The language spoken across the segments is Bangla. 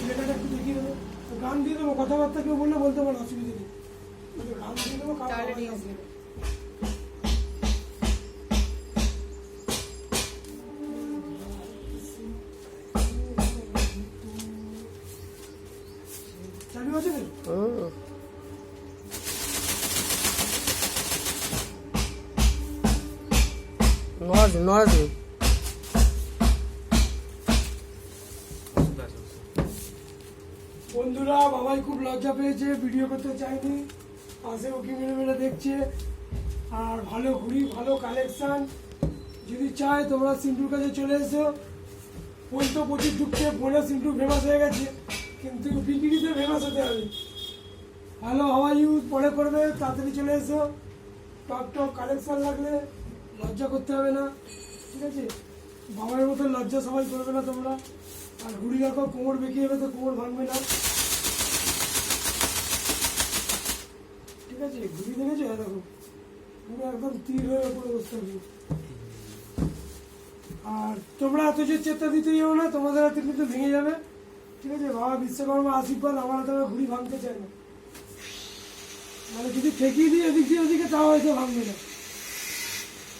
ছেলেটাকে একটু দেখিয়ে দেবো, গান দিয়ে দেবো, কথাবার্তা কেউ বললে বলতে পারো, অসুবিধা নেই, গান দিয়ে দেবো, কারণ আওয়াজ আসবে না। চালু আছে না? নড়াচড়ি বন্ধুরা বাবাই খুব লজ্জা পেয়েছে, ভিডিও করতে চাইনি, পাশে ওকে মেরে মেরে দেখছে। আর ভালো ঘুড়ি, ভালো কালেকশন যদি চাই তোমরা সিন্টুর কাছে চলে এসো। ফোন তো প্রচুর ঢুকছে, ফোনে সিন্টু ফেমাস হয়ে গেছে, কিন্তু বিক্রিতে ফেমাস হতে হবে। ভালো হাওয়া ইউজ পরে করবে, তাড়াতাড়ি চলে এসো। টপ টপ কালেকশন লাগলে লজ্জা করতে হবে না, ঠিক আছে? বাবার মতো লজ্জা সবাই করবে না তোমরা। আর ঘুড়ি রাখো, কোমর বেঁকে যাবে তো কোমর ভাঙবে না, ঠিক আছে? ঘুড়ি দেখেছো? দেখো পুরো একদম তীর হয়ে ওপরে বসতে হবে। আর তোমরা এত যে চেষ্টা দিতে যাও না, তোমাদের হাতে কিন্তু ভেঙে যাবে, ঠিক আছে? বাবা বিশ্বকর্মা আশীর্বাদ, আমার হাতে ঘুড়ি ভাঙতে চায় না, মানে যদি ঠেকিয়ে দিই এদিক দিয়ে ওদিকে, তাও হয়তো ভাঙবে না।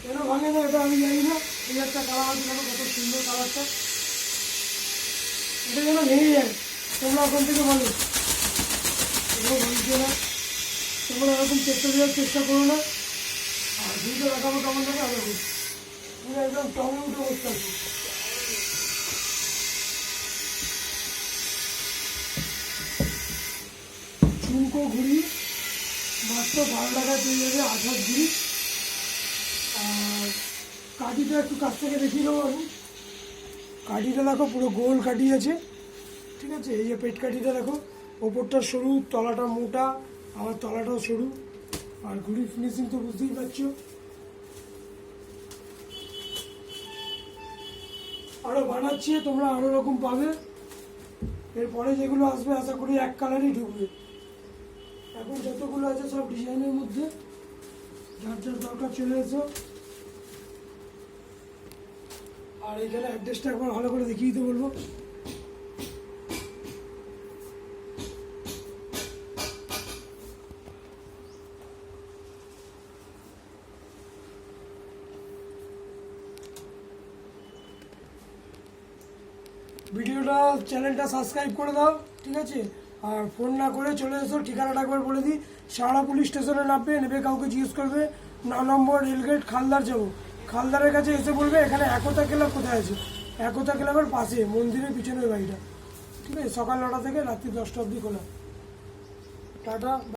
কেন ভাঙে না এটা আমি জানি না। এই একটা কালার আছে, দেখো কত সুন্দর কালারটা, এটা যেন ভেঙে যায়। তোমরা ওখান থেকে বলো, এগুলো ভাঙছে না, তোমরা এরকম চেষ্টা দেওয়ার চেষ্টা করো না। আর দুটো দেখাবো কেমন থাকে, আরো পুরো একদম টমে উঠে বসতে আছে। ঝুমকো ঘুড়ি মাত্র 12 টাকায় পেয়ে যাবে, 28 ঘুড়ি। আর কাঠিটা একটু কাছ থেকে দেখিয়ে দেবো আমি। কাঠিটা দেখো পুরো গোল কাঠি আছে, ঠিক আছে? এই যে পেট কাঠিটা দেখো, ওপরটা সরু, তলাটা মোটা, আবার তলাটাও সরু। আর ঘুড়ির ফিনিশিং তো বুঝতেই পারছো। আরও বানাচ্ছি, তোমরা আরও রকম পাবে। এরপরে যেগুলো আসবে আশা করি এক কালারই ঢুকবে। এখন যতগুলো আছে সব ডিজাইনের মধ্যে, যার যার দরকার চলে এসো। আর এখানে অ্যাড্রেসটা একবার ভালো করে দেখিয়ে দিতে বলবো। ভিডিওটা, চ্যানেলটা সাবস্ক্রাইব করে দাও, ঠিক আছে? আর ফোন না করে চলে এসো। ঠিকানাটা একবার বলে দিই, শাহড়া পুলিশ স্টেশনে নামবে, নেবে, কাউকে জিজ্ঞেস করবে 9 নম্বর রেলগেট, খালদার যাবো। খালদারের কাছে এসে বলবে এখানে একতা ক্লাব কোথায় আছে, একতা ক্লাবের পাশে মন্দিরের পিছনের বাড়িটা, ঠিক আছে? সকাল 9টা থেকে রাত্রি 10টা অবধি খোলা। টাটা।